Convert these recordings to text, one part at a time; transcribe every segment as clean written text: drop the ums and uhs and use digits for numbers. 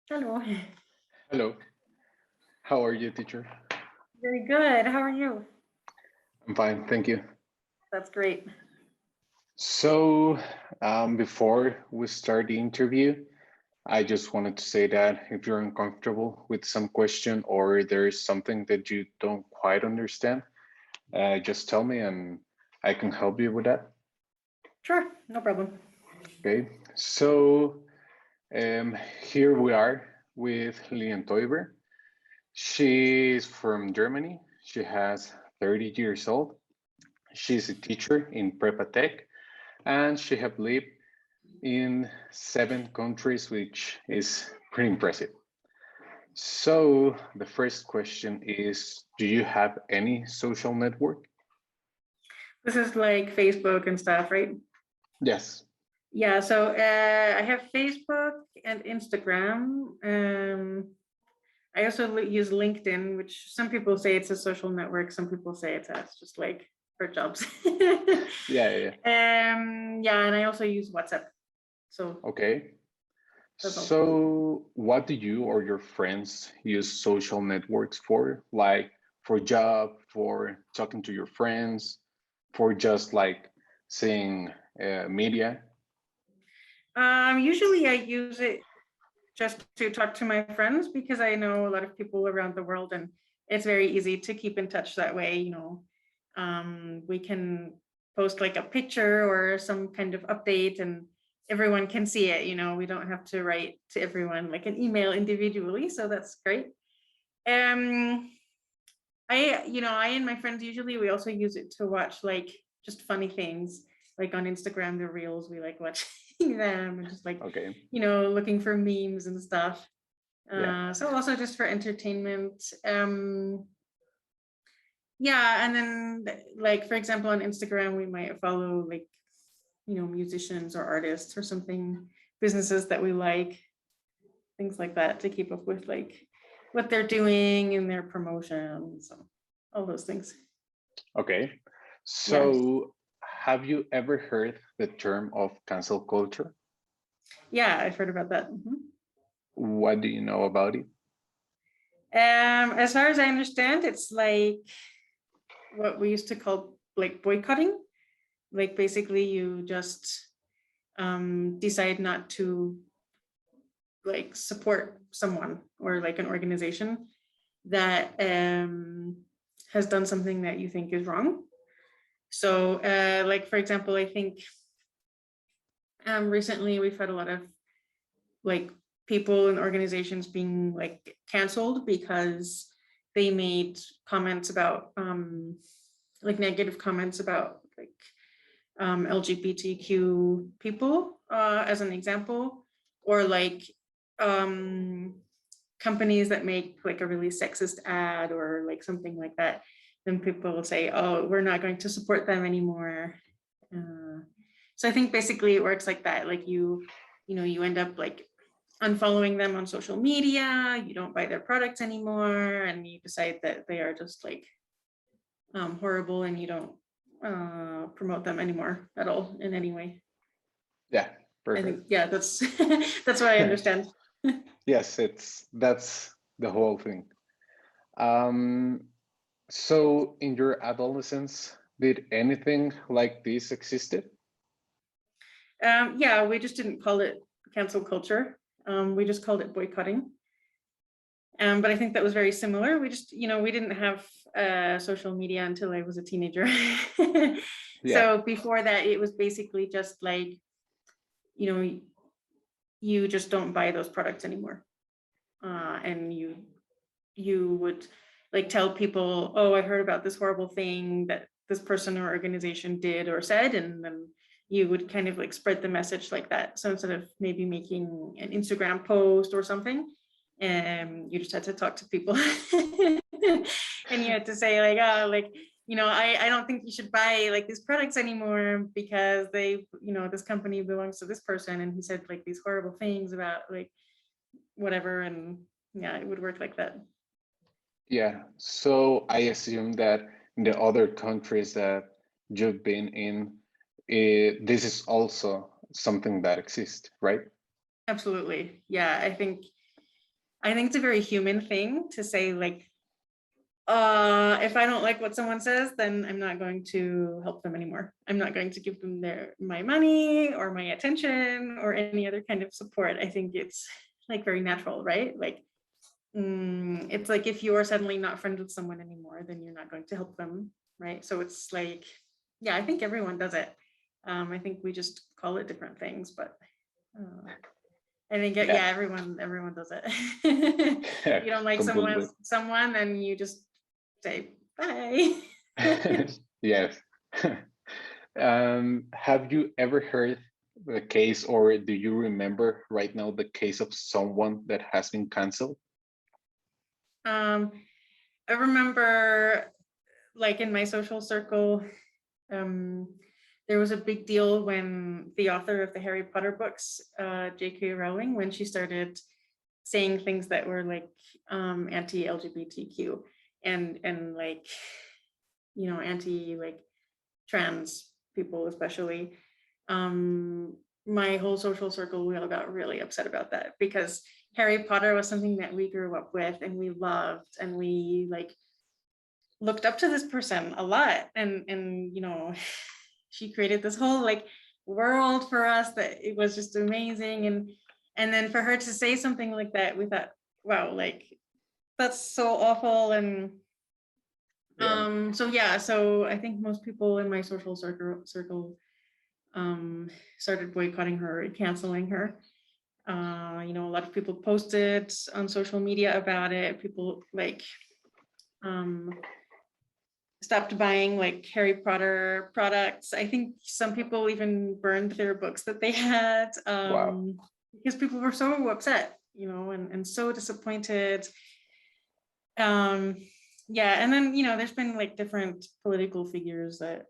Hello. Hello, how are you, teacher? Very good. How are you? I'm fine, thank you. That's great. So, before we start the interview, I just wanted to say that if you're uncomfortable with some question or there is something that you don't quite understand, just tell me and I can help you with that. Sure, no problem. Okay, so here we are with Lilian. She's from Germany. She has 30 years old. She's a teacher in Prepa Tech and she have lived in 7 countries, which is pretty impressive. So the first question is, do you have any social network? This is like Facebook and stuff, right? Yes. Yeah, so I have Facebook and Instagram. I also use LinkedIn, which some people say it's a social network. Some people say it's just like for jobs. Yeah, yeah, yeah. Yeah, and I also use WhatsApp. So Okay. that's also. So what do you or your friends use social networks for? Like for job, for talking to your friends, for just like seeing media? Usually I use it just to talk to my friends because I know a lot of people around the world and it's very easy to keep in touch that way. We can post like a picture or some kind of update and everyone can see it. We don't have to write to everyone like an email individually. So that's great. Um, I and my friends usually we also use it to watch like just funny things like on Instagram, the reels, we like watching them and just like, Okay. looking for memes and stuff. Yeah. So also just for entertainment. Yeah, and then like for example on Instagram we might follow like musicians or artists or something, businesses that we like, things like that to keep up with like what they're doing and their promotions, so all those things. Okay. Yeah. So, have you ever heard the term of cancel culture? Yeah, I've heard about that. Mhm. What do you know about it? As far as I understand, it's like what we used to call like boycotting. Like basically, you just decide not to like support someone or like an organization that has done something that you think is wrong. So, like for example, I think recently we've had a lot of like people and organizations being like canceled because they made comments about like negative comments about like LGBTQ people, as an example, or like um, companies that make like a really sexist ad or like something like that. Then people will say, "Oh, we're not going to support them anymore." Uh, so I think basically it works like that. Like you end up like unfollowing them on social media. You don't buy their products anymore, and you decide that they are just like horrible, and you don't promote them anymore at all in any way. Yeah, I think, perfect. yeah, that's that's what I understand. Yes, that's the whole thing. Um, so in your adolescence, did anything like this existed? Yeah, we just didn't call it cancel culture. We just called it boycotting. But I think that was very similar. We just, we didn't have social media until I was a teenager. Yeah, So before that, it was basically just like, you know, you just don't buy those products anymore. And you would like tell people, oh, I heard about this horrible thing that this person or organization did or said, and then you would kind of like spread the message like that. So instead of maybe making an Instagram post or something, you just had to talk to people and you had to say like, oh, like, I don't think you should buy like these products anymore because this company belongs to this person and he said like these horrible things about like whatever. And yeah, it would work like that. yeah. So I assume that in the other countries that you've been in, this is also something that exists, right? Absolutely. Yeah, I think I think it's a very human thing to say, like, if I don't like what someone says, then I'm not going to help them anymore. I'm not going to give them my money or my attention or any other kind of support. I think it's like very natural, right? Like, it's like if you are suddenly not friends with someone anymore, then you're not going to help them, right? So it's like, yeah, I think everyone does it. I think we just call it different things, but I think Yeah, everyone does it. You don't like completely. someone, and you just say bye. Yes. Have you ever heard the case, or do you remember right now the case of someone that has been canceled? I remember, like, in my social circle, there was a big deal when the author of the Harry Potter books, J.K. Rowling, when she started saying things that were like anti-LGBTQ and like, anti, like, trans people especially. My whole social circle, we all got really upset about that, because Harry Potter was something that we grew up with and we loved, and we like looked up to this person a lot, and she created this whole like world for us that it was just amazing, and then for her to say something like that, we thought, wow, like, that's so awful. And Yeah. so I think most people in my social circle started boycotting her and canceling her. A lot of people posted on social media about it. People like stopped buying like Harry Potter products. I think some people even burned their books that they had, Wow. because people were so upset, and so disappointed. Yeah, and then there's been like different political figures that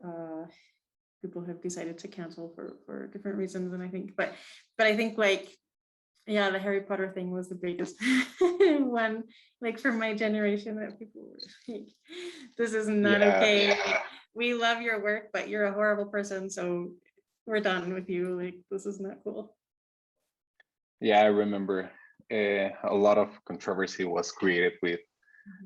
people have decided to cancel for different reasons, and I think, but I think, like, yeah, the Harry Potter thing was the biggest one, like, for my generation, that people were like, this is not Yeah. okay. Like, we love your work, but you're a horrible person, so we're done with you. Like, this is not cool. Yeah, I remember a lot of controversy was created with,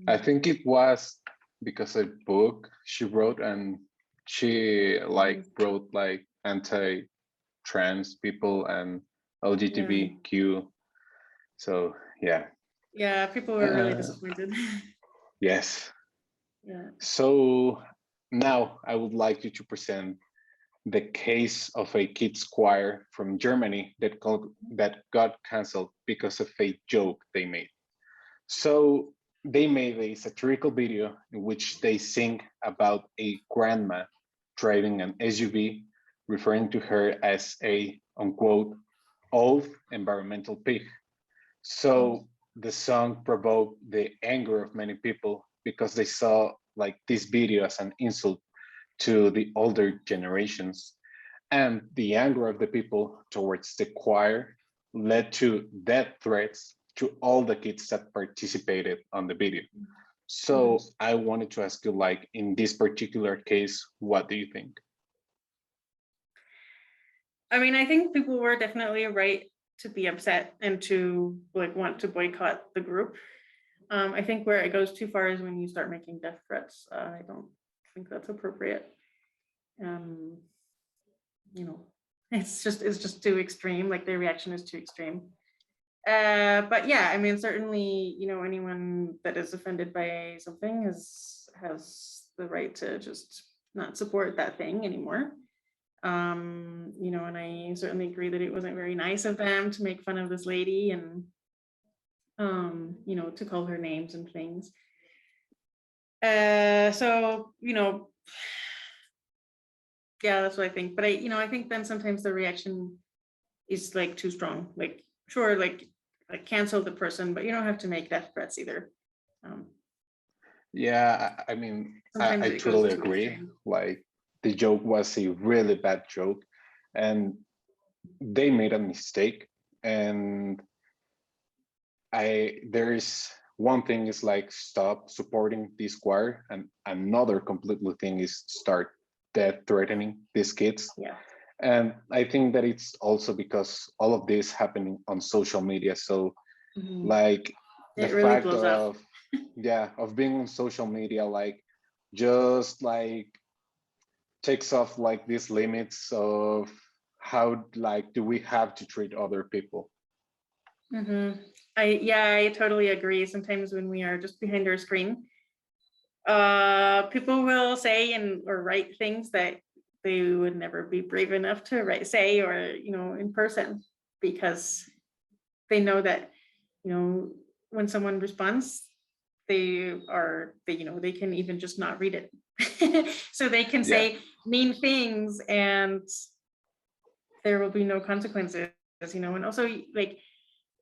I think it was because a book she wrote, and she like wrote like anti-trans people and Yeah, LGBTQ. So yeah. yeah, people were really Uh, disappointed. yes. Yeah. So now I would like you to present the case of a kids choir from Germany that got canceled because of a joke they made. So they made a satirical video in which they sing about a grandma driving an SUV, referring to her as a, unquote, old environmental pig. So the song provoked the anger of many people because they saw like this video as an insult to the older generations. And the anger of the people towards the choir led to death threats to all the kids that participated on the video. So I wanted to ask you, like, in this particular case, what do you think? I mean, I think people were definitely right to be upset and to like want to boycott the group. I think where it goes too far is when you start making death threats. I don't think that's appropriate. Um, it's just too extreme. Like, the reaction is too extreme. But yeah, I mean, certainly, anyone that is offended by something has the right to just not support that thing anymore. And I certainly agree that it wasn't very nice of them to make fun of this lady and to call her names and things. So, yeah, that's what I think. But I think then sometimes the reaction is like too strong. Like, sure, like cancel the person, but you don't have to make death threats either. Yeah, I mean, Sometimes I it goes totally too agree. extreme. Like, the joke was a really bad joke, and they made a mistake. And there is one thing is like stop supporting this choir, and another completely thing is start death threatening these kids. Yeah. And I think that it's also because all of this happening on social media. So like the It really fact blows up. of of being on social media, like just like takes off like these limits of how like do we have to treat other people. I totally agree. Sometimes when we are just behind our screen, people will say and or write things that they would never be brave enough to say, or in person, because they know that when someone responds, they can even just not read it. So they can Yeah, say mean things and there will be no consequences, and also like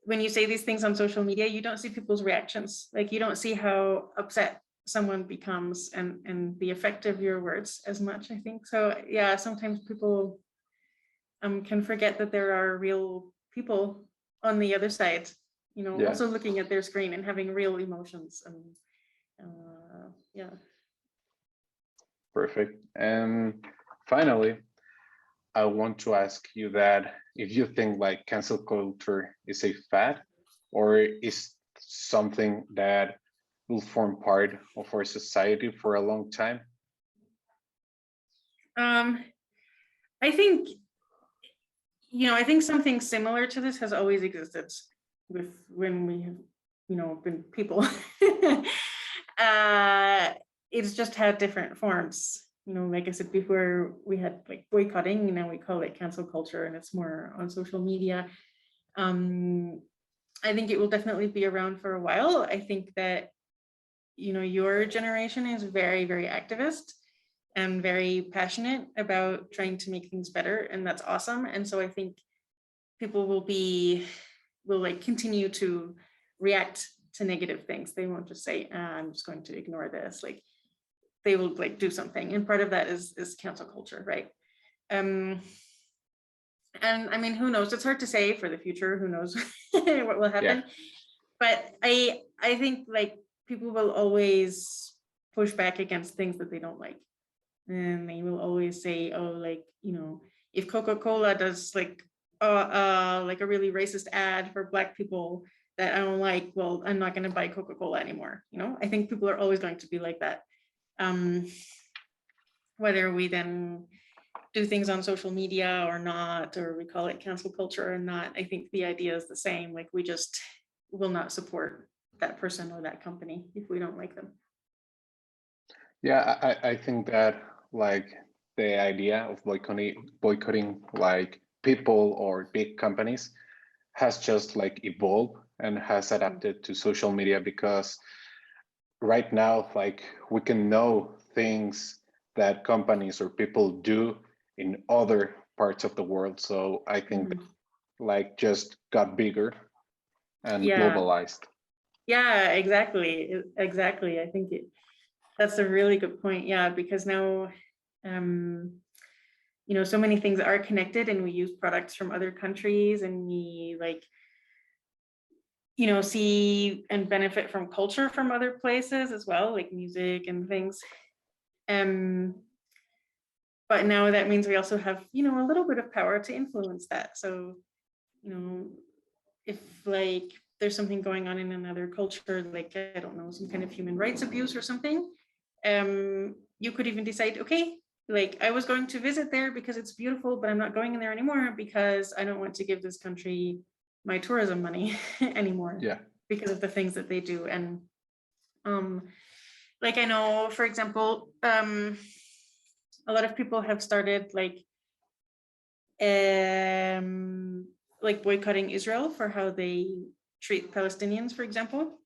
when you say these things on social media, you don't see people's reactions. Like you don't see how upset someone becomes and the effect of your words as much, I think. So yeah, sometimes people can forget that there are real people on the other side, yeah, also looking at their screen and having real emotions. And yeah. perfect. And finally, I want to ask you that if you think like cancel culture is a fad or is something that will form part of our society for a long time. I think I think something similar to this has always existed with when we have been people. It's just had different forms. Like I said before, we had like boycotting, and now we call it cancel culture, and it's more on social media. I think it will definitely be around for a while. I think that your generation is very, very activist and very passionate about trying to make things better, and that's awesome. And so I think people will like continue to react to negative things. They won't just say, I'm just going to ignore this. Like they will like do something, and part of that is cancel culture, right? And I mean, who knows? It's hard to say for the future. Who knows what will happen? Yeah, But I think like people will always push back against things that they don't like, and they will always say, oh, like if Coca-Cola does like a really racist ad for Black people that I don't like, well, I'm not going to buy Coca-Cola anymore. I think people are always going to be like that. Whether we then do things on social media or not, or we call it cancel culture or not, I think the idea is the same. Like we just will not support that person or that company if we don't like them. yeah, I think that like the idea of boycotting like people or big companies has just like evolved and has adapted to social media, because right now like we can know things that companies or people do in other parts of the world. So I think that, like just got bigger and Yeah, globalized. yeah, exactly. I think that's a really good point. Yeah, because now so many things are connected, and we use products from other countries, and we like see and benefit from culture from other places as well, like music and things. But now that means we also have a little bit of power to influence that. So if like there's something going on in another culture, like I don't know, some kind of human rights abuse or something, you could even decide, okay, like I was going to visit there because it's beautiful, but I'm not going in there anymore because I don't want to give this country my tourism money anymore. Yeah, because of the things that they do. And like I know, for example, a lot of people have started like boycotting Israel for how they treat Palestinians, for example.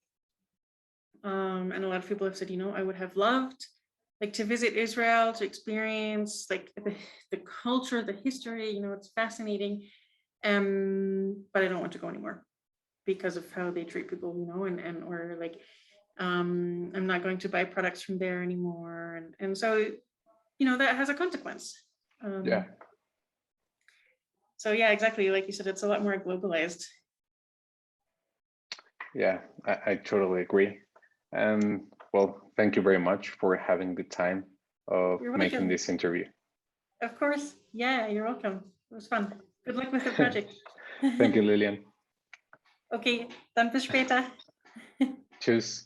And a lot of people have said, I would have loved like to visit Israel, to experience like the culture, the history, it's fascinating. But I don't want to go anymore because of how they treat people, and or like I'm not going to buy products from there anymore. And so, that has a consequence. yeah, So yeah, exactly. Like you said, it's a lot more globalized. yeah, I totally agree. And well, thank you very much for having the time of You're making welcome. this interview. Of course. Yeah, you're welcome. It was fun. Good luck with the project. Thank you, Lilian. Okay, dann bis später. choose